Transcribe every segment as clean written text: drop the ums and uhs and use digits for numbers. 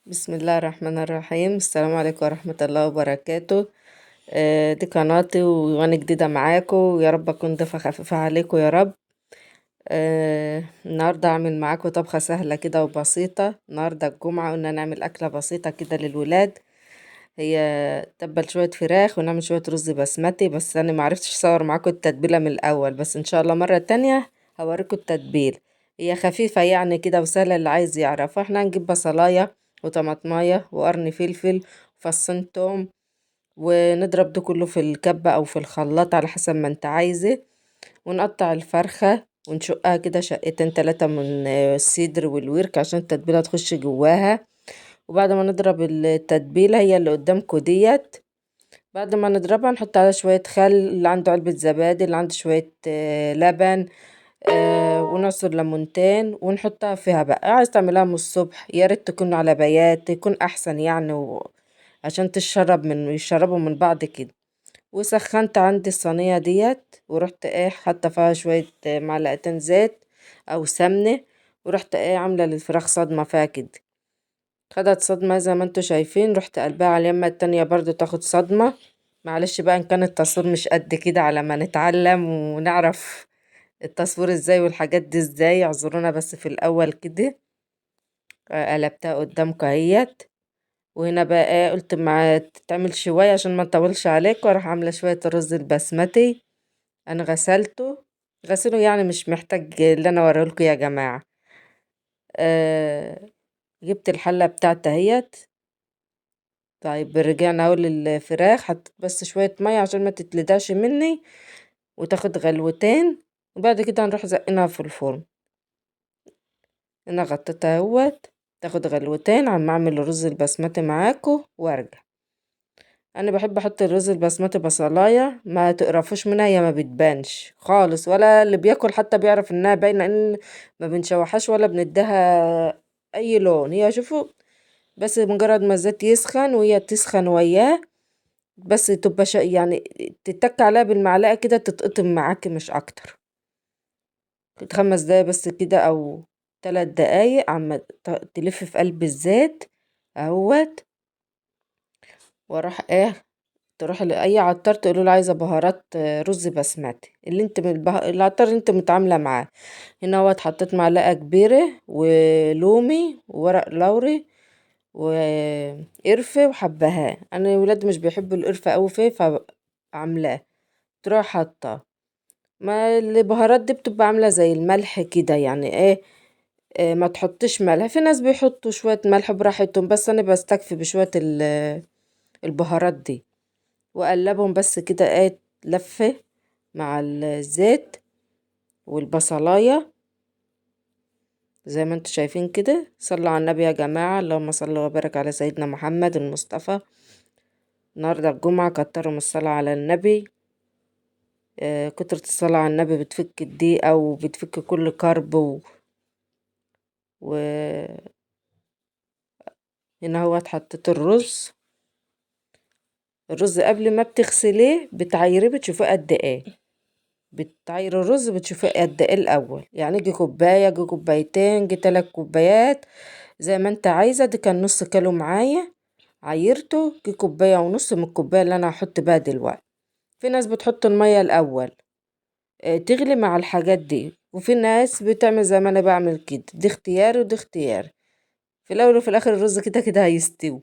بسم الله الرحمن الرحيم. السلام عليكم ورحمة الله وبركاته. دي قناتي وانا جديدة معاكم، ويا رب اكون ضيفة خفيفة عليكم يا رب. النهاردة اعمل معاكم طبخة سهلة كده وبسيطة. النهاردة الجمعة قلنا نعمل اكلة بسيطة كده للولاد. هي تبل شوية فراخ ونعمل شوية رز بسمتي، بس انا معرفتش اصور معاكم التتبيلة من الاول، بس ان شاء الله مرة تانية هوريكم التتبيل. هي خفيفة يعني كده وسهلة، اللي عايز يعرف. احنا هنجيب بصلاية وطماطماية وقرن فلفل وفصين توم، ونضرب ده كله في الكبة او في الخلاط على حسب ما انت عايزه. ونقطع الفرخة ونشقها كده شقتين تلاتة من الصدر والورك عشان التتبيلة تخش جواها. وبعد ما نضرب التتبيلة هي اللي قدامكم ديت، بعد ما نضربها نحط عليها شوية خل، اللي عنده علبة زبادي، اللي عنده شوية لبن، ونعصر ليمونتين ونحطها فيها. بقى عايز تعملها من الصبح يا ريت تكون على بيات، يكون احسن يعني عشان يشربوا من بعض كده. وسخنت عندي الصينية ديت، ورحت حاطه فيها شوية معلقتين زيت او سمنة، ورحت عاملة للفراخ صدمة فيها كده. خدت صدمة زي ما انتوا شايفين، رحت قلبها على اليمة التانية برضو تاخد صدمة. معلش بقى ان كان التصوير مش قد كده، على ما نتعلم ونعرف التصوير ازاي والحاجات دي ازاي، اعذرونا بس في الاول كده. قلبتها قدامكم اهيت. وهنا بقى قلت ما تتعمل شوية عشان ما نطولش عليك، وراح عاملة شوية الرز البسمتي. انا غسله يعني مش محتاج اللي انا اوريهولكوا يا جماعة. أه جبت الحلة بتاعتي اهيت. طيب رجعنا اهو للفراخ، حطيت بس شوية مية عشان ما تتلدعش مني وتاخد غلوتين. وبعد كده هنروح زقناها في الفرن. انا غطيتها اهوت تاخد غلوتين عم اعمل الرز البسمتي معاكو وارجع. انا بحب احط الرز البسمتي بصلايه ما تقرفوش منها، هي ما بتبانش خالص، ولا اللي بياكل حتى بيعرف انها باينه، ان ما بنشوحهاش ولا بنديها اي لون. هي شوفوا، بس مجرد ما الزيت يسخن وهي تسخن وياه، بس تبقى يعني تتك عليها بالمعلقة كده تتقطم معاكي مش اكتر. 5 دقايق بس كده او 3 دقايق عم تلف في قلب الزيت اهوت. واروح تروح لأي عطار تقول له عايزة بهارات رز بسمتي، اللي انت العطار اللي انت متعاملة معاه. هنا هو حطيت معلقة كبيرة ولومي وورق لوري وقرفة وحبهان. انا ولادي مش بيحبوا القرفة اوي فيه فعاملاه. تروح حاطاه. ما البهارات دي بتبقى عاملة زي الملح كده يعني ما تحطش ملح، في ناس بيحطوا شوية ملح براحتهم، بس انا بستكفي بشوية البهارات دي. واقلبهم بس كده لفة مع الزيت والبصلاية زي ما انتوا شايفين كده. صلوا على النبي يا جماعة، اللهم صل وبارك على سيدنا محمد المصطفى. النهاردة الجمعة، كتروا من الصلاة على النبي. كترة الصلاة على النبي بتفك الضيقة وبتفك كل كرب و... هنا هو حطيت الرز قبل ما بتغسليه بتعيريه بتشوفيه قد ايه. بتعير الرز بتشوفيه قد ايه الاول، يعني جي كوبايه جي كوبايتين جي 3 كوبايات زي ما انت عايزه. دي كان نص كيلو معايا، عيرته جي كوبايه ونص من الكوبايه اللي انا هحط بها دلوقتي. في ناس بتحط الميه الاول تغلي مع الحاجات دي، وفي ناس بتعمل زي ما انا بعمل كده. دي اختياري ودي اختياري. في الاول وفي الاخر الرز كده كده هيستوي.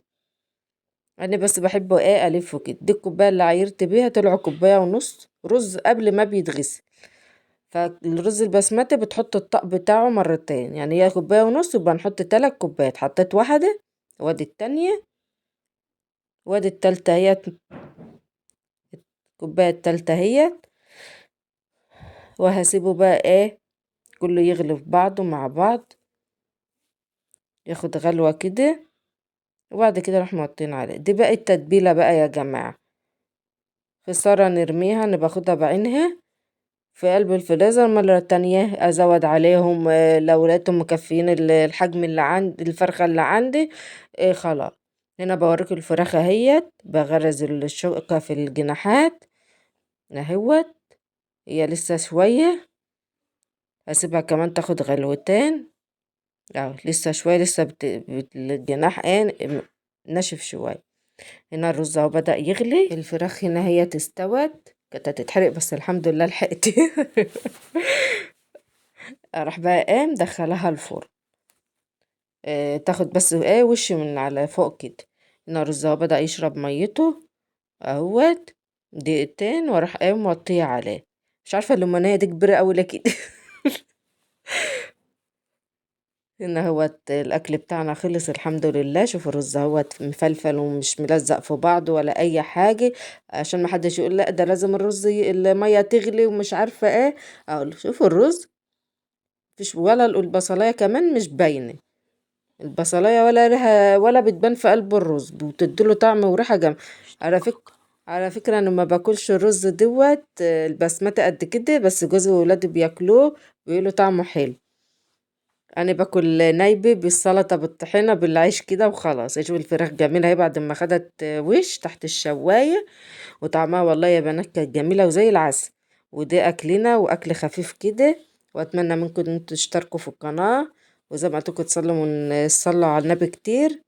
انا بس بحبه الفه كده. دي الكوبايه اللي عيرت بيها طلعوا كوبايه ونص رز قبل ما بيتغسل. فالرز البسمتي بتحط الطق بتاعه مرتين، يعني هي كوبايه ونص يبقى نحط 3 كوبايات. حطيت واحده وادي التانية وادي التالتة هي الكوبايه التالتة هي. وهسيبه بقى كله يغلي في بعضه مع بعض، ياخد غلوه كده. وبعد كده نروح موطين عليه. دي بقى التتبيله بقى يا جماعه. خساره نرميها، انا باخدها بعينها في قلب الفريزر مرة تانية ازود عليهم. لو لقيتهم مكفيين الحجم اللي عند الفرخة اللي عندي خلاص. هنا بوريك الفراخ اهيت بغرز الشوكة في الجناحات اهوت. هي لسه شوية، هسيبها كمان تاخد غلوتين. اهو لسه شوية، لسه الجناح ناشف شوية. هنا الرز اهو بدأ يغلي، الفراخ هنا هي استوت، كانت هتتحرق بس الحمد لله لحقت. راح بقى دخلها الفرن. تاخد بس وش من على فوق كده. هنا الرز اهو بدأ يشرب ميته اهوت دقيقتين، وراح موطيه عليه. مش عارفة الليمونية دي كبيرة اوي ليه كده. هنا الاكل بتاعنا خلص الحمد لله. شوف الرز مفلفل ومش ملزق في بعض ولا اي حاجة، عشان ما حدش يقول لا ده لازم الرز المية تغلي ومش عارفة ايه. اقول شوف الرز مفيش ولا البصلاية كمان مش باينة، البصلاية ولا ريحة ولا بتبان في قلب الرز، بتديله طعم وريحة جامدة. على فكرة على فكرة انا ما باكلش الرز البسمتي قد كده، بس جوزي وولادي بياكلوه بيقولوا طعمه حلو. انا باكل نايبي بالسلطه بالطحينه بالعيش كده وخلاص. اشوف الفراخ جميله اهي بعد ما خدت وش تحت الشوايه، وطعمها والله يا بنات كانت جميله وزي العسل. ودي اكلنا واكل خفيف كده، واتمنى منكم ان انتوا تشتركوا في القناه، وزي ما قلتلكوا تصلوا على النبي كتير.